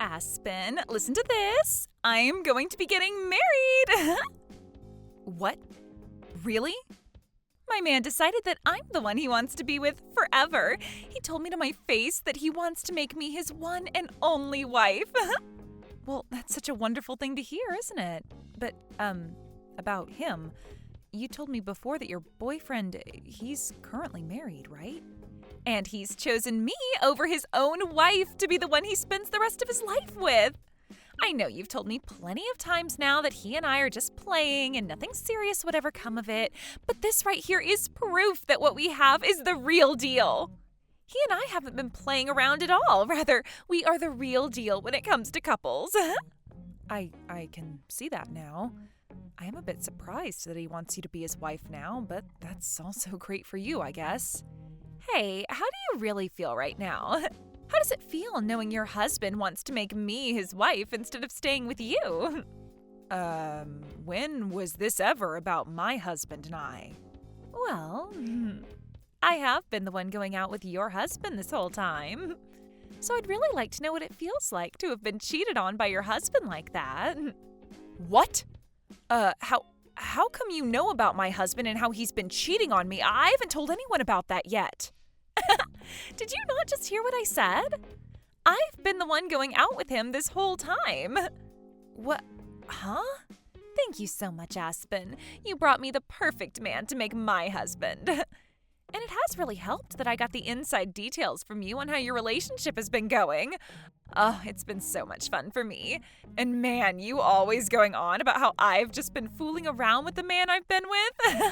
Aspen, listen to this. I'm going to be getting married. What? Really? My man decided that I'm the one he wants to be with forever. He told me to my face that he wants to make me his one and only wife. Well, that's such a wonderful thing to hear, isn't it? But, about him, you told me before that your boyfriend, he's currently married, right? And he's chosen me over his own wife to be the one he spends the rest of his life with. I know you've told me plenty of times now that he and I are just playing and nothing serious would ever come of it, but this right here is proof that what we have is the real deal. He and I haven't been playing around at all. Rather, we are the real deal when it comes to couples. I can see that now. I am a bit surprised that he wants you to be his wife now, but that's also great for you, I guess. Hey, how do you really feel right now? How does it feel knowing your husband wants to make me his wife instead of staying with you? When was this ever about my husband and I? Well, I have been the one going out with your husband this whole time. So I'd really like to know what it feels like to have been cheated on by your husband like that. What? How come you know about my husband and how he's been cheating on me? I haven't told anyone about that yet. Did you not just hear what I said? I've been the one going out with him this whole time. What? Huh? Thank you so much, Aspen. You brought me the perfect man to make my husband. And it has really helped that I got the inside details from you on how your relationship has been going. Oh, it's been so much fun for me. And man, you always going on about how I've just been fooling around with the man I've been with.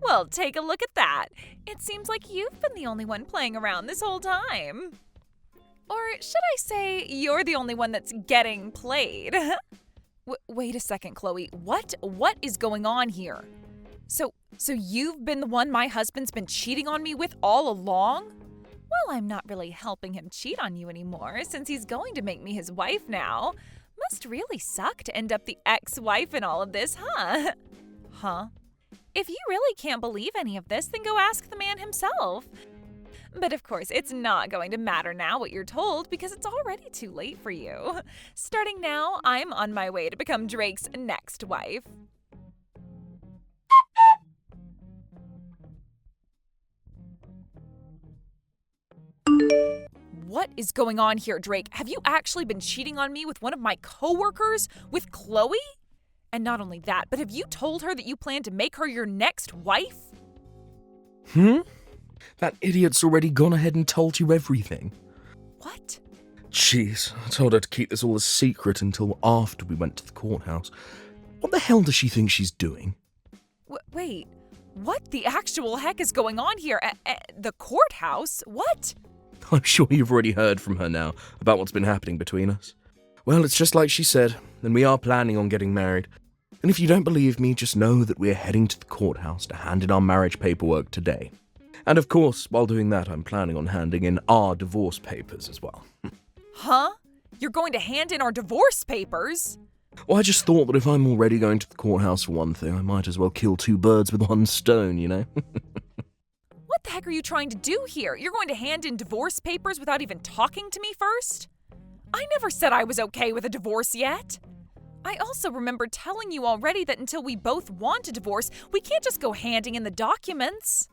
Well, take a look at that. It seems like you've been the only one playing around this whole time. Or should I say you're the only one that's getting played? Wait a second, Chloe. What is going on here? So you've been the one my husband's been cheating on me with all along? Well, I'm not really helping him cheat on you anymore since he's going to make me his wife now. Must really suck to end up the ex-wife in all of this, huh? Huh? If you really can't believe any of this, then go ask the man himself. But of course, it's not going to matter now what you're told because it's already too late for you. Starting now, I'm on my way to become Drake's next wife. What is going on here, Drake? Have you actually been cheating on me with one of my coworkers? With Chloe? And not only that, but have you told her that you plan to make her your next wife? That idiot's already gone ahead and told you everything. What? Jeez, I told her to keep this all a secret until after we went to the courthouse. What the hell does she think she's doing? Wait, what the actual heck is going on here? At the courthouse? What? I'm sure you've already heard from her now about what's been happening between us. Well, it's just like she said, and we are planning on getting married. And if you don't believe me, just know that we're heading to the courthouse to hand in our marriage paperwork today. And of course, while doing that, I'm planning on handing in our divorce papers as well. Huh? You're going to hand in our divorce papers? Well, I just thought that if I'm already going to the courthouse for one thing, I might as well kill two birds with one stone, you know? What the heck are you trying to do here? You're going to hand in divorce papers without even talking to me first? I never said I was okay with a divorce yet. I also remember telling you already that until we both want a divorce, we can't just go handing in the documents.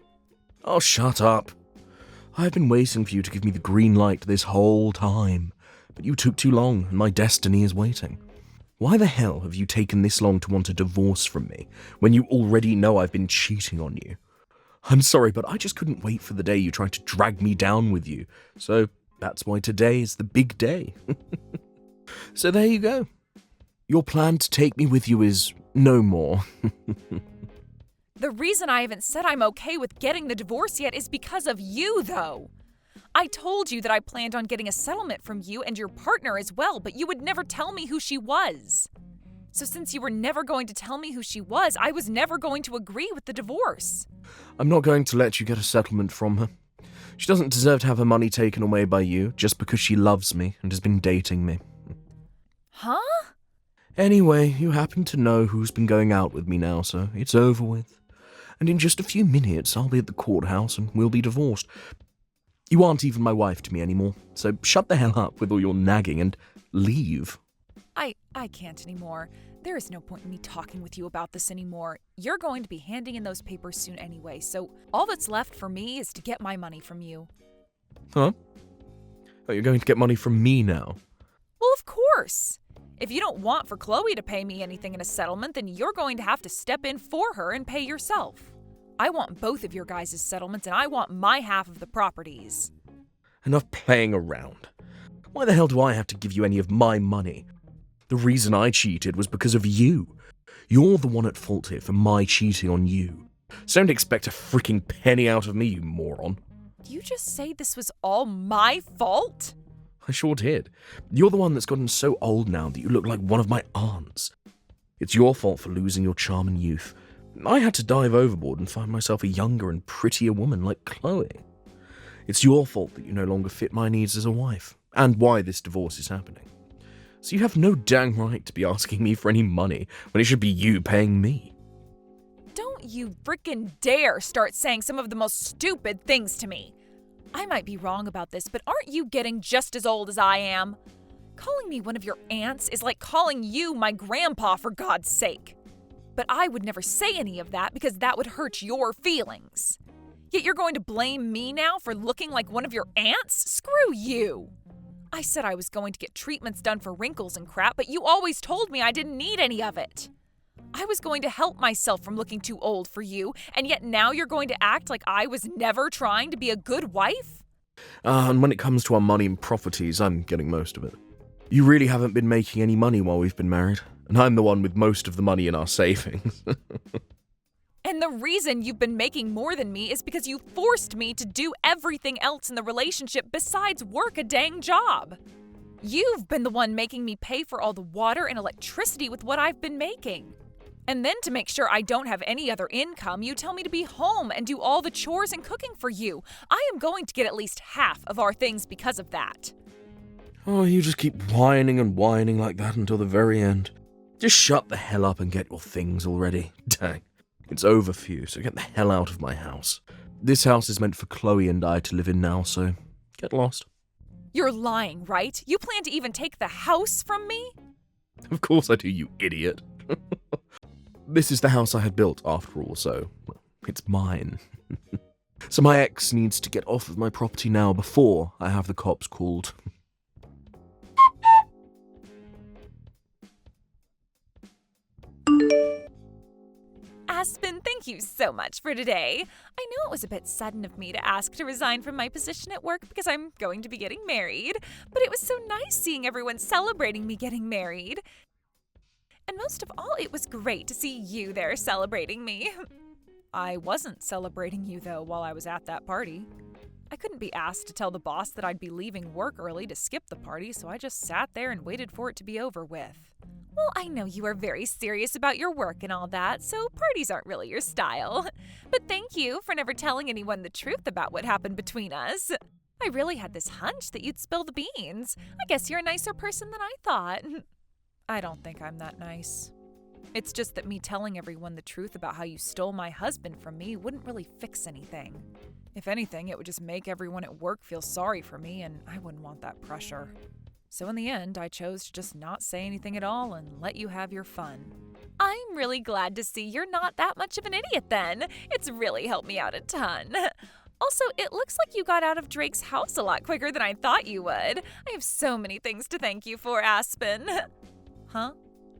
Oh, shut up. I've been waiting for you to give me the green light this whole time, but you took too long and my destiny is waiting. Why the hell have you taken this long to want a divorce from me when you already know I've been cheating on you? I'm sorry, but I just couldn't wait for the day you tried to drag me down with you, so that's why today is the big day. So there you go. Your plan to take me with you is no more. The reason I haven't said I'm okay with getting the divorce yet is because of you, though. I told you that I planned on getting a settlement from you and your partner as well, but you would never tell me who she was. So since you were never going to tell me who she was, I was never going to agree with the divorce. I'm not going to let you get a settlement from her. She doesn't deserve to have her money taken away by you just because she loves me and has been dating me. Huh? Anyway, you happen to know who's been going out with me now, so it's over with. And in just a few minutes, I'll be at the courthouse and we'll be divorced. You aren't even my wife to me anymore, so shut the hell up with all your nagging and leave. I can't anymore. There is no point in me talking with you about this anymore. You're going to be handing in those papers soon anyway, so all that's left for me is to get my money from you. Huh? Oh, you're going to get money from me now? Well, of course. If you don't want for Chloe to pay me anything in a settlement, then you're going to have to step in for her and pay yourself. I want both of your guys' settlements, and I want my half of the properties. Enough playing around. Why the hell do I have to give you any of my money? The reason I cheated was because of you. You're the one at fault here for my cheating on you. So don't expect a freaking penny out of me, you moron. You just say this was all my fault? I sure did. You're the one that's gotten so old now that you look like one of my aunts. It's your fault for losing your charm and youth. I had to dive overboard and find myself a younger and prettier woman like Chloe. It's your fault that you no longer fit my needs as a wife, and why this divorce is happening. So you have no dang right to be asking me for any money when it should be you paying me. Don't you frickin' dare start saying some of the most stupid things to me. I might be wrong about this, but aren't you getting just as old as I am? Calling me one of your aunts is like calling you my grandpa, for God's sake. But I would never say any of that because that would hurt your feelings. Yet you're going to blame me now for looking like one of your aunts? Screw you! I said I was going to get treatments done for wrinkles and crap, but you always told me I didn't need any of it. I was going to help myself from looking too old for you, and yet now you're going to act like I was never trying to be a good wife? And when it comes to our money and properties, I'm getting most of it. You really haven't been making any money while we've been married, and I'm the one with most of the money in our savings. And the reason you've been making more than me is because you forced me to do everything else in the relationship besides work a dang job. You've been the one making me pay for all the water and electricity with what I've been making. And then to make sure I don't have any other income, you tell me to be home and do all the chores and cooking for you. I am going to get at least half of our things because of that. Oh, you just keep whining and whining like that until the very end. Just shut the hell up and get your things already. Dang. It's over for you, so get the hell out of my house. This house is meant for Chloe and I to live in now, so get lost. You're lying, right? You plan to even take the house from me? Of course I do, you idiot. This is the house I had built, after all, so it's mine. So my ex needs to get off of my property now before I have the cops called. Aspen, thank you so much for today. I know it was a bit sudden of me to ask to resign from my position at work because I'm going to be getting married, but it was so nice seeing everyone celebrating me getting married. And most of all, it was great to see you there celebrating me. I wasn't celebrating you, though, while I was at that party. I couldn't be asked to tell the boss that I'd be leaving work early to skip the party, so I just sat there and waited for it to be over with. Well, I know you are very serious about your work and all that, so parties aren't really your style. But thank you for never telling anyone the truth about what happened between us. I really had this hunch that you'd spill the beans. I guess you're a nicer person than I thought. I don't think I'm that nice. It's just that me telling everyone the truth about how you stole my husband from me wouldn't really fix anything. If anything, it would just make everyone at work feel sorry for me, and I wouldn't want that pressure. So in the end, I chose to just not say anything at all and let you have your fun. I'm really glad to see you're not that much of an idiot then. It's really helped me out a ton. Also, it looks like you got out of Drake's house a lot quicker than I thought you would. I have so many things to thank you for, Aspen. Huh?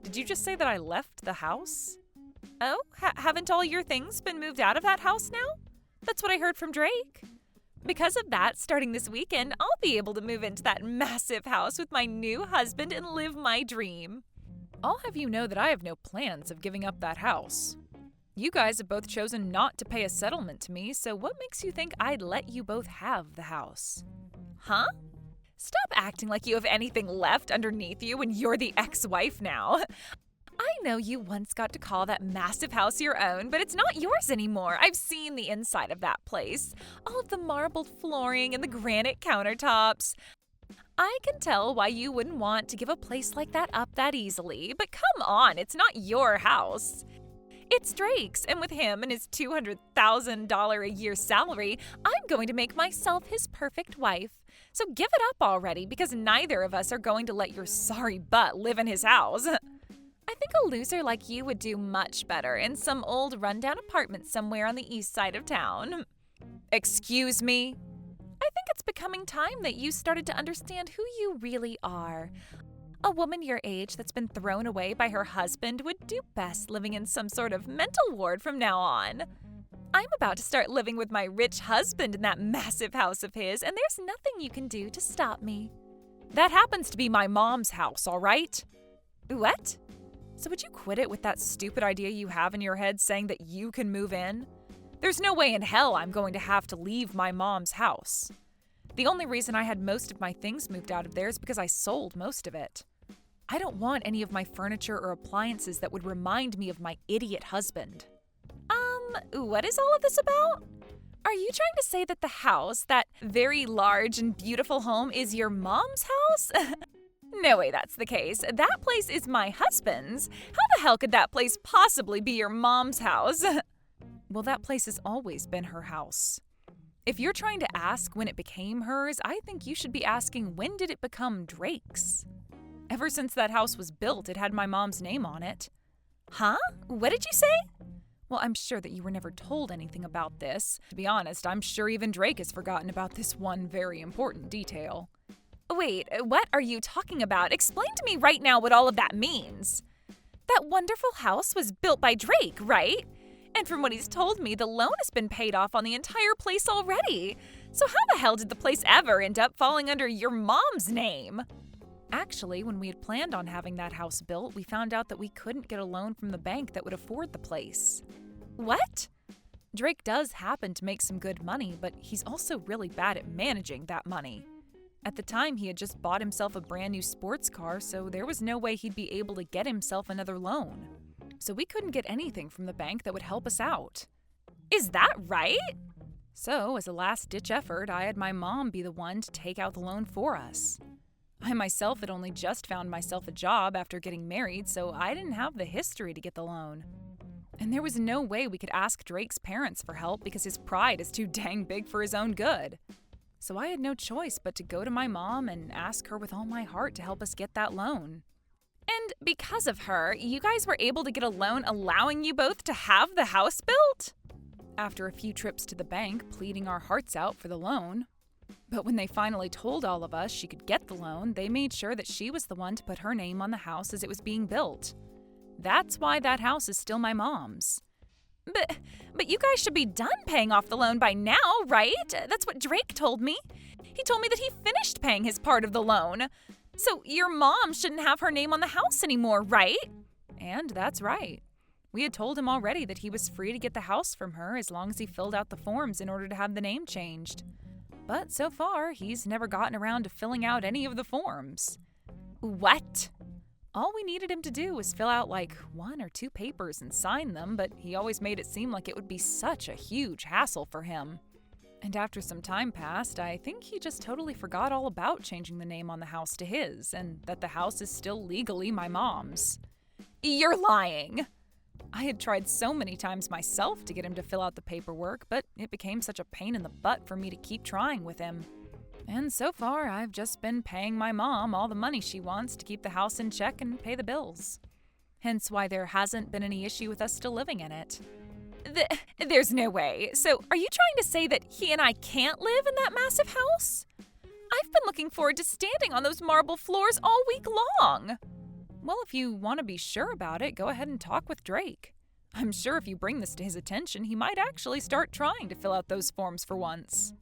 Did you just say that I left the house? Oh, haven't all your things been moved out of that house now? That's what I heard from Drake. Because of that, starting this weekend, I'll be able to move into that massive house with my new husband and live my dream. I'll have you know that I have no plans of giving up that house. You guys have both chosen not to pay a settlement to me, so what makes you think I'd let you both have the house? Huh? Stop acting like you have anything left underneath you when you're the ex-wife now. I know you once got to call that massive house your own, but it's not yours anymore. I've seen the inside of that place. All of the marbled flooring and the granite countertops. I can tell why you wouldn't want to give a place like that up that easily, but come on, it's not your house. It's Drake's, and with him and his $200,000 a year salary, I'm going to make myself his perfect wife. So give it up already, because neither of us are going to let your sorry butt live in his house. I think a loser like you would do much better in some old rundown apartment somewhere on the east side of town. Excuse me? I think it's becoming time that you started to understand who you really are. A woman your age that's been thrown away by her husband would do best living in some sort of mental ward from now on. I'm about to start living with my rich husband in that massive house of his, and there's nothing you can do to stop me. That happens to be my mom's house, all right? What? So would you quit it with that stupid idea you have in your head saying that you can move in? There's no way in hell I'm going to have to leave my mom's house. The only reason I had most of my things moved out of there is because I sold most of it. I don't want any of my furniture or appliances that would remind me of my idiot husband. What is all of this about? Are you trying to say that the house, that very large and beautiful home, is your mom's house? No way that's the case. That place is my husband's. How the hell could that place possibly be your mom's house? Well, that place has always been her house. If you're trying to ask when it became hers, I think you should be asking when did it become Drake's? Ever since that house was built, it had my mom's name on it. Huh? What did you say? Well, I'm sure that you were never told anything about this. To be honest, I'm sure even Drake has forgotten about this one very important detail. Wait, what are you talking about? Explain to me right now what all of that means. That wonderful house was built by Drake, right? And from what he's told me, the loan has been paid off on the entire place already. So how the hell did the place ever end up falling under your mom's name? Actually, when we had planned on having that house built, we found out that we couldn't get a loan from the bank that would afford the place. What? Drake does happen to make some good money, but he's also really bad at managing that money. At the time, he had just bought himself a brand new sports car, so there was no way he'd be able to get himself another loan. So we couldn't get anything from the bank that would help us out. Is that right? So, as a last-ditch effort, I had my mom be the one to take out the loan for us. I myself had only just found myself a job after getting married, so I didn't have the history to get the loan. And there was no way we could ask Drake's parents for help because his pride is too dang big for his own good. So I had no choice but to go to my mom and ask her with all my heart to help us get that loan. And because of her, you guys were able to get a loan allowing you both to have the house built? After a few trips to the bank, pleading our hearts out for the loan. But when they finally told all of us she could get the loan, they made sure that she was the one to put her name on the house as it was being built. That's why that house is still my mom's. But you guys should be done paying off the loan by now, right? That's what Drake told me. He told me that he finished paying his part of the loan. So your mom shouldn't have her name on the house anymore, right? And that's right. We had told him already that he was free to get the house from her as long as he filled out the forms in order to have the name changed. But so far, he's never gotten around to filling out any of the forms. What? All we needed him to do was fill out like 1 or 2 papers and sign them, but he always made it seem like it would be such a huge hassle for him. And after some time passed, I think he just totally forgot all about changing the name on the house to his, and that the house is still legally my mom's. You're lying! I had tried so many times myself to get him to fill out the paperwork, but it became such a pain in the butt for me to keep trying with him. And so far, I've just been paying my mom all the money she wants to keep the house in check and pay the bills. Hence why there hasn't been any issue with us still living in it. There's no way. So, are you trying to say that he and I can't live in that massive house? I've been looking forward to standing on those marble floors all week long. Well, if you want to be sure about it, go ahead and talk with Drake. I'm sure if you bring this to his attention, he might actually start trying to fill out those forms for once.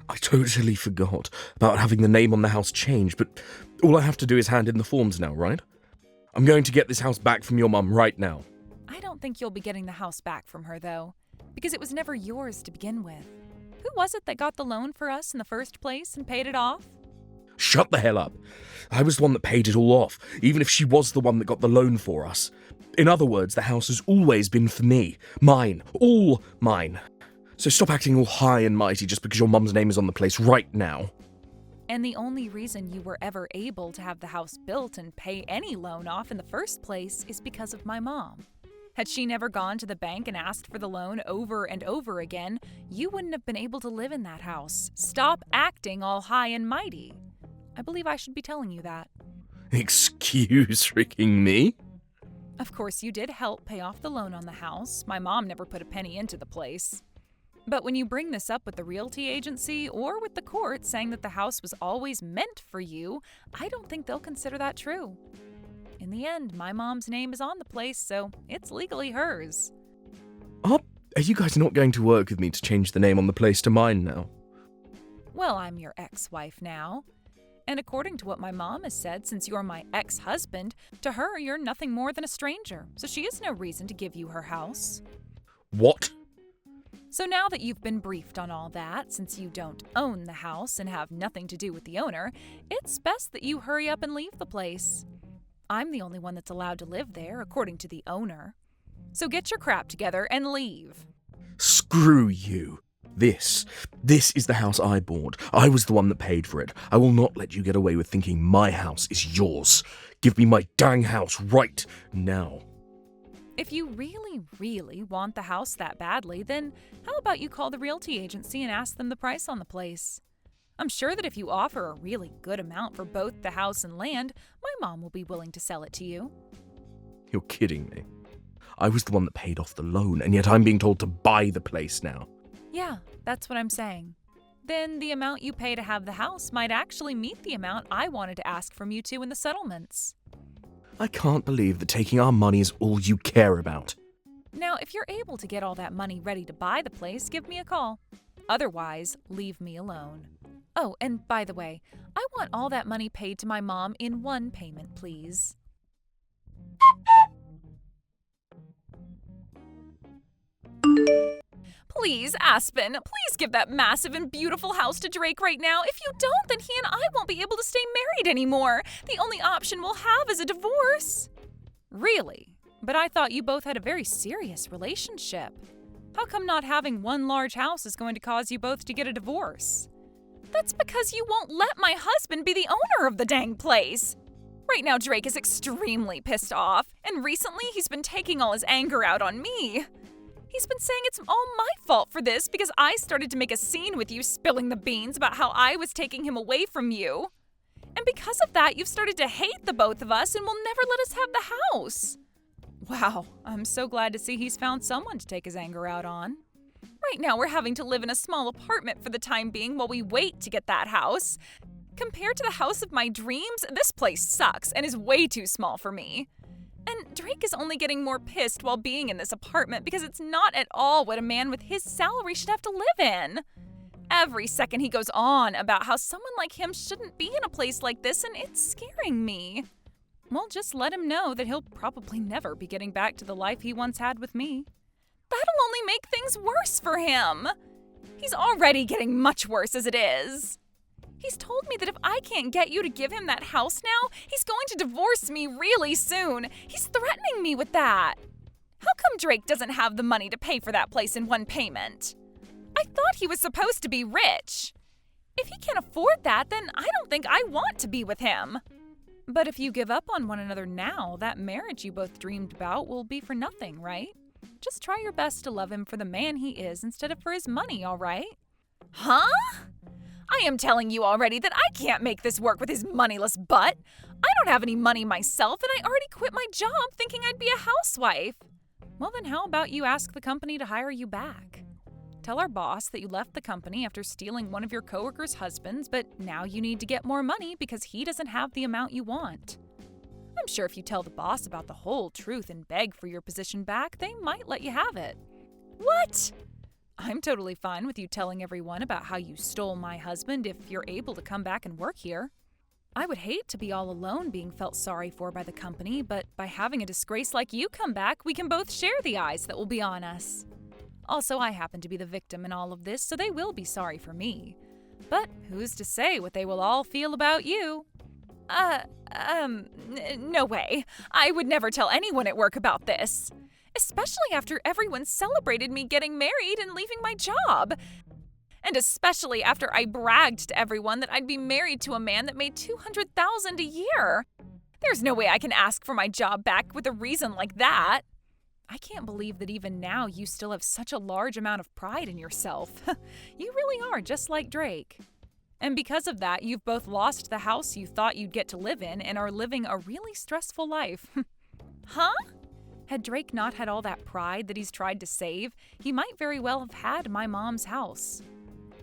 I totally forgot about having the name on the house changed, but all I have to do is hand in the forms now, right? I'm going to get this house back from your mum right now. I don't think you'll be getting the house back from her, though, because it was never yours to begin with. Who was it that got the loan for us in the first place and paid it off? Shut the hell up. I was the one that paid it all off, even if she was the one that got the loan for us. In other words, the house has always been for me. Mine. All mine. So stop acting all high and mighty just because your mum's name is on the place right now. And the only reason you were ever able to have the house built and pay any loan off in the first place is because of my mom. Had she never gone to the bank and asked for the loan over and over again, you wouldn't have been able to live in that house. Stop acting all high and mighty. I believe I should be telling you that. Excuse freaking me? Of course, you did help pay off the loan on the house. My mom never put a penny into the place. But when you bring this up with the realty agency or with the court saying that the house was always meant for you, I don't think they'll consider that true. In the end, my mom's name is on the place, so it's legally hers. Are you guys not going to work with me to change the name on the place to mine now? Well, I'm your ex-wife now. And according to what my mom has said, since you're my ex-husband, to her you're nothing more than a stranger, so she has no reason to give you her house. What? So now that you've been briefed on all that, since you don't own the house and have nothing to do with the owner, it's best that you hurry up and leave the place. I'm the only one that's allowed to live there, according to the owner. So get your crap together and leave. Screw you. This is the house I bought. I was the one that paid for it. I will not let you get away with thinking my house is yours. Give me my dang house right now. If you really, really want the house that badly, then how about you call the realty agency and ask them the price on the place? I'm sure that if you offer a really good amount for both the house and land, my mom will be willing to sell it to you. You're kidding me. I was the one that paid off the loan, and yet I'm being told to buy the place now. Yeah, that's what I'm saying. Then the amount you pay to have the house might actually meet the amount I wanted to ask from you two in the settlements. I can't believe that taking our money is all you care about. Now, if you're able to get all that money ready to buy the place, give me a call. Otherwise, leave me alone. Oh, and by the way, I want all that money paid to my mom in one payment, please. Please, Aspen, please give that massive and beautiful house to Drake right now. If you don't, then he and I won't be able to stay married anymore. The only option we'll have is a divorce. Really? But I thought you both had a very serious relationship. How come not having one large house is going to cause you both to get a divorce? That's because you won't let my husband be the owner of the dang place. Right now, Drake is extremely pissed off, and recently he's been taking all his anger out on me. He's been saying it's all my fault for this because I started to make a scene with you spilling the beans about how I was taking him away from you. And because of that, you've started to hate the both of us and will never let us have the house. Wow, I'm so glad to see he's found someone to take his anger out on. Right now, we're having to live in a small apartment for the time being while we wait to get that house. Compared to the house of my dreams, this place sucks and is way too small for me. And Drake is only getting more pissed while being in this apartment because it's not at all what a man with his salary should have to live in. Every second he goes on about how someone like him shouldn't be in a place like this, and it's scaring me. Well, just let him know that he'll probably never be getting back to the life he once had with me. That'll only make things worse for him. He's already getting much worse as it is. He's told me that if I can't get you to give him that house now, he's going to divorce me really soon. He's threatening me with that. How come Drake doesn't have the money to pay for that place in one payment? I thought he was supposed to be rich. If he can't afford that, then I don't think I want to be with him. But if you give up on one another now, that marriage you both dreamed about will be for nothing, right? Just try your best to love him for the man he is instead of for his money, all right? Huh? I am telling you already that I can't make this work with his moneyless butt. I don't have any money myself, and I already quit my job thinking I'd be a housewife. Well, then how about you ask the company to hire you back? Tell our boss that you left the company after stealing one of your coworkers' husbands, but now you need to get more money because he doesn't have the amount you want. I'm sure if you tell the boss about the whole truth and beg for your position back, they might let you have it. What? I'm totally fine with you telling everyone about how you stole my husband if you're able to come back and work here. I would hate to be all alone being felt sorry for by the company, but by having a disgrace like you come back, we can both share the eyes that will be on us. Also, I happen to be the victim in all of this, so they will be sorry for me. But who's to say what they will all feel about you? No way. I would never tell anyone at work about this. Especially after everyone celebrated me getting married and leaving my job. And especially after I bragged to everyone that I'd be married to a man that made $200,000 a year. There's no way I can ask for my job back with a reason like that. I can't believe that even now you still have such a large amount of pride in yourself. You really are just like Drake. And because of that, you've both lost the house you thought you'd get to live in and are living a really stressful life. Huh? Had Drake not had all that pride that he's tried to save, he might very well have had my mom's house.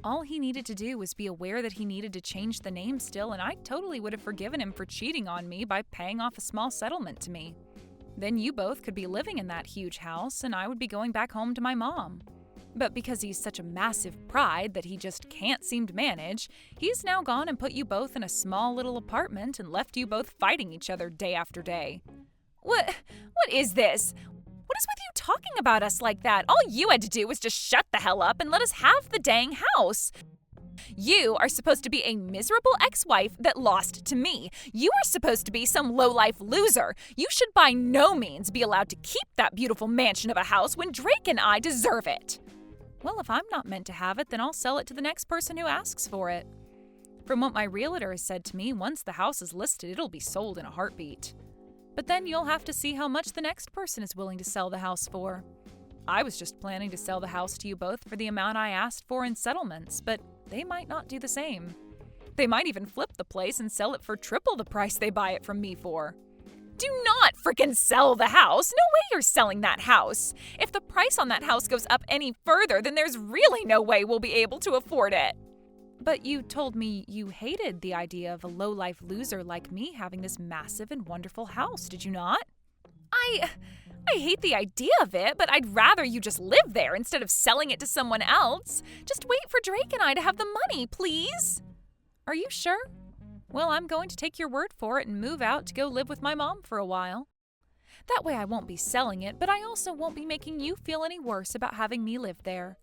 All he needed to do was be aware that he needed to change the name still, and I totally would have forgiven him for cheating on me by paying off a small settlement to me. Then you both could be living in that huge house, and I would be going back home to my mom. But because he's such a massive pride that he just can't seem to manage, he's now gone and put you both in a small little apartment and left you both fighting each other day after day. What is this? What is with you talking about us like that? All you had to do was just shut the hell up and let us have the dang house. You are supposed to be a miserable ex-wife that lost to me. You are supposed to be some low-life loser. You should by no means be allowed to keep that beautiful mansion of a house when Drake and I deserve it. Well, if I'm not meant to have it, then I'll sell it to the next person who asks for it. From what my realtor has said to me, once the house is listed, it'll be sold in a heartbeat. But then you'll have to see how much the next person is willing to sell the house for. I was just planning to sell the house to you both for the amount I asked for in settlements, but they might not do the same. They might even flip the place and sell it for triple the price they buy it from me for. Do not frickin' sell the house! No way you're selling that house! If the price on that house goes up any further, then there's really no way we'll be able to afford it. But you told me you hated the idea of a low-life loser like me having this massive and wonderful house, did you not? I hate the idea of it, but I'd rather you just live there instead of selling it to someone else. Just wait for Drake and I to have the money, please. Are you sure? Well, I'm going to take your word for it and move out to go live with my mom for a while. That way I won't be selling it, but I also won't be making you feel any worse about having me live there.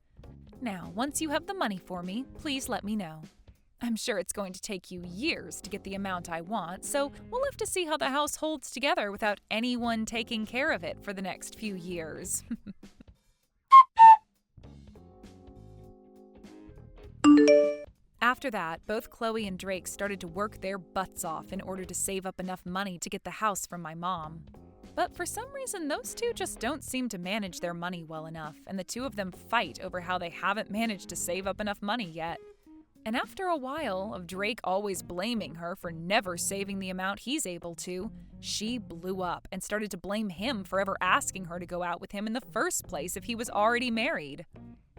Now, once you have the money for me, please let me know. I'm sure it's going to take you years to get the amount I want, so we'll have to see how the house holds together without anyone taking care of it for the next few years. After that, both Chloe and Drake started to work their butts off in order to save up enough money to get the house from my mom. But for some reason, those two just don't seem to manage their money well enough, and the two of them fight over how they haven't managed to save up enough money yet. And after a while of Drake always blaming her for never saving the amount he's able to, she blew up and started to blame him for ever asking her to go out with him in the first place if he was already married.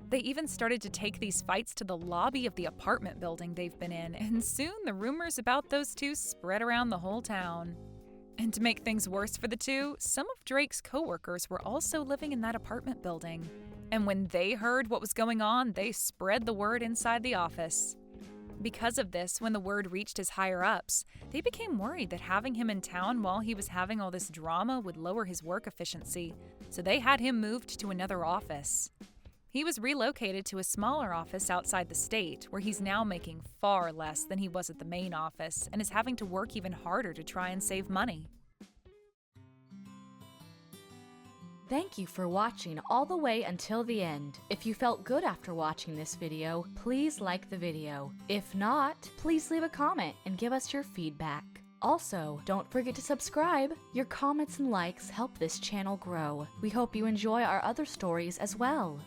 They even started to take these fights to the lobby of the apartment building they've been in, and soon the rumors about those two spread around the whole town. And to make things worse for the two, some of Drake's coworkers were also living in that apartment building. And when they heard what was going on, they spread the word inside the office. Because of this, when the word reached his higher-ups, they became worried that having him in town while he was having all this drama would lower his work efficiency, so they had him moved to another office. He was relocated to a smaller office outside the state, where he's now making far less than he was at the main office and is having to work even harder to try and save money. Thank you for watching all the way until the end. If you felt good after watching this video, please like the video. If not, please leave a comment and give us your feedback. Also, don't forget to subscribe. Your comments and likes help this channel grow. We hope you enjoy our other stories as well.